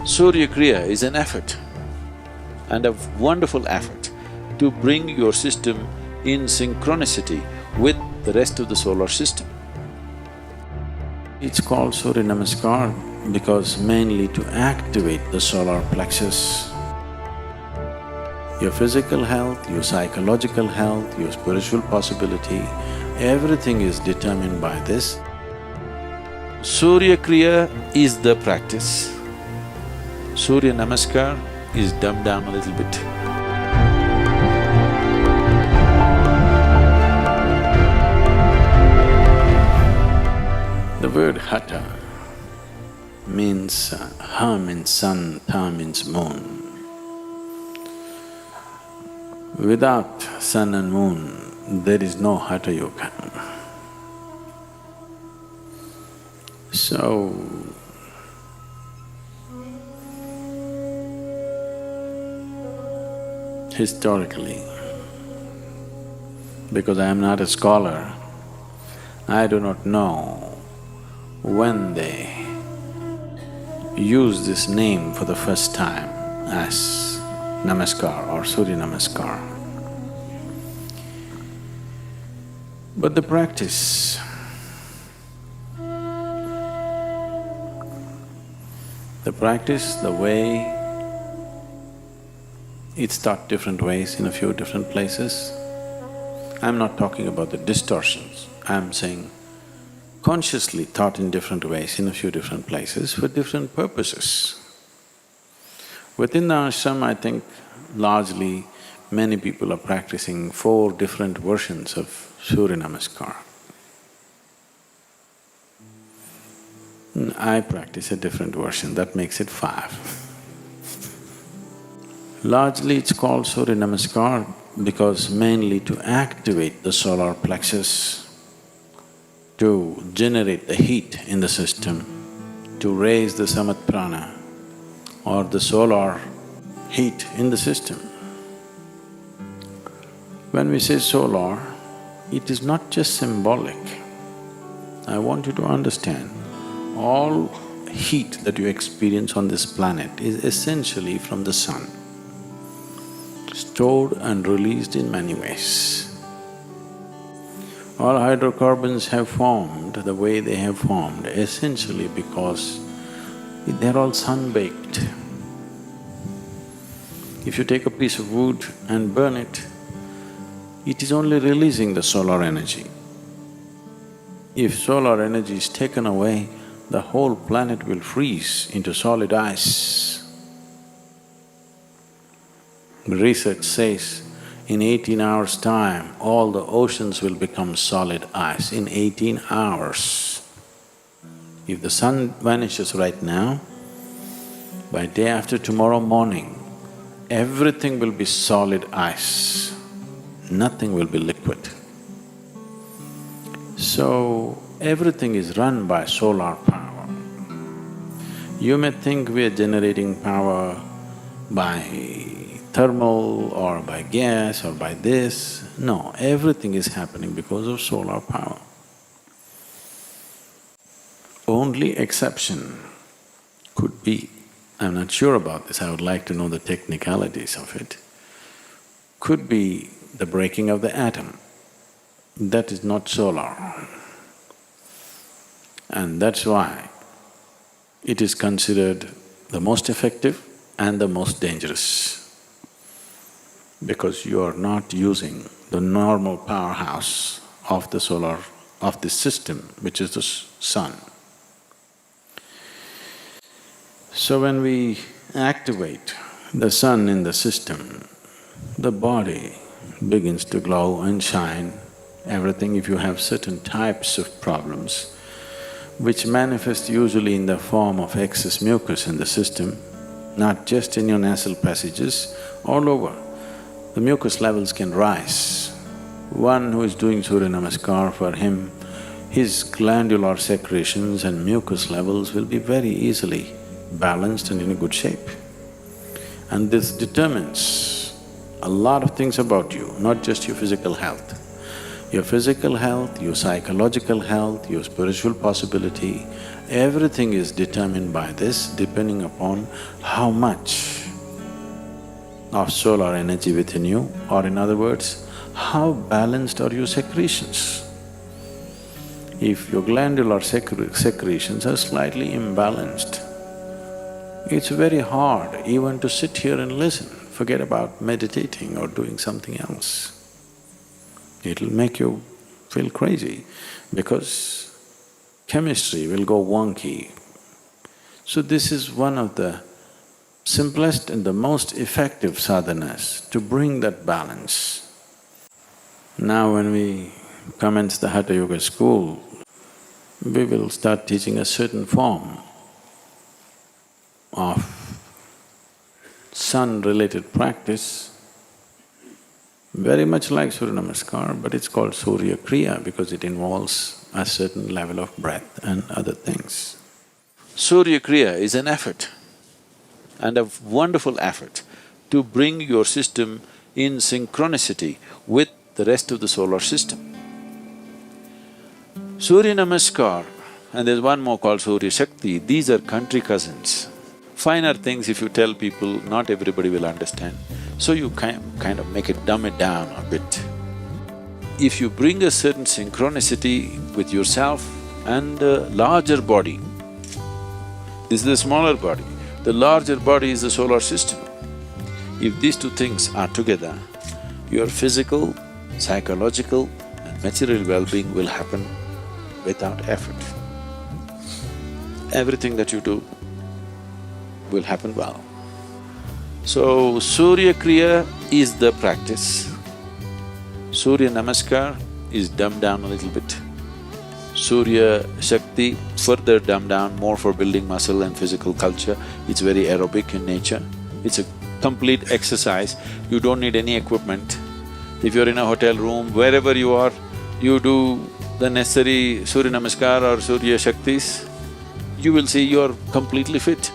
Surya Kriya is an effort and a wonderful effort to bring your system in synchronicity with the rest of the solar system. It's called Surya Namaskar because mainly to activate the solar plexus. Your physical health, your psychological health, your spiritual possibility, everything is determined by this. Surya Kriya is the practice. Surya Namaskar is dumbed down a little bit. The word Hatha means Ha means sun, Ta means moon. Without sun and moon, there is no Hatha Yoga. So, historically, because I am not a scholar, I do not know when they use this name for the first time as Namaskar or Surya Namaskar. But the practice, the way it's taught different ways in a few different places. I'm not talking about the distortions, I'm saying consciously taught in different ways in a few different places for different purposes. Within the ashram, I think largely many people are practicing 4 different versions of Surya Namaskar. I practice a different version, that makes it 5. Largely it's called Surya Namaskar because mainly to activate the solar plexus, to generate the heat in the system, to raise the samat prana or the solar heat in the system. When we say solar, it is not just symbolic. I want you to understand, all heat that you experience on this planet is essentially from the sun, stored and released in many ways. All hydrocarbons have formed the way they have formed essentially because they're all sun-baked. If you take a piece of wood and burn it, it is only releasing the solar energy. If solar energy is taken away, the whole planet will freeze into solid ice. Research says, in 18 hours' time, all the oceans will become solid ice, in 18 hours. If the sun vanishes right now, by day after tomorrow morning, everything will be solid ice, nothing will be liquid. So, everything is run by solar power. You may think we are generating power by thermal or by gas or by this. No, everything is happening because of solar power. Only exception could be, I'm not sure about this, I would like to know the technicalities of it, could be the breaking of the atom. That is not solar. And that's why it is considered the most effective and the most dangerous, because you are not using the normal powerhouse of the solar… of this system, which is the sun. So when we activate the sun in the system, the body begins to glow and shine, everything. If you have certain types of problems which manifest usually in the form of excess mucus in the system, not just in your nasal passages, all over, the mucus levels can rise. One who is doing Surya Namaskar, for him, his glandular secretions and mucus levels will be very easily balanced and in a good shape. And this determines a lot of things about you, not just your physical health. Your physical health, your psychological health, your spiritual possibility, everything is determined by this, depending upon how much of solar energy within you, or in other words, how balanced are your secretions. If your glandular secretions are slightly imbalanced, it's very hard even to sit here and listen, forget about meditating or doing something else. It'll make you feel crazy because chemistry will go wonky. So this is one of the simplest and the most effective sadhanas to bring that balance. Now when we commence the Hatha Yoga school, we will start teaching a certain form of sun-related practice, very much like Surya Namaskar, but it's called Surya Kriya because it involves a certain level of breath and other things. Surya Kriya is an effort, and a wonderful effort to bring your system in synchronicity with the rest of the solar system. Surya Namaskar, and there's one more called Surya Shakti, these are country cousins. Finer things if you tell people, not everybody will understand, so you kind of make it, dumb it down a bit. If you bring a certain synchronicity with yourself and a larger body, this is the smaller body, the larger body is the solar system. If these two things are together, your physical, psychological and material well-being will happen without effort. Everything that you do will happen well. So, Surya Kriya is the practice. Surya Namaskar is dumbed down a little bit. Surya Shakti further dumbed down, more for building muscle and physical culture. It's very aerobic in nature. It's a complete exercise. You don't need any equipment. If you're in a hotel room, wherever you are, you do the necessary Surya Namaskar or Surya Shaktis, you will see you're completely fit.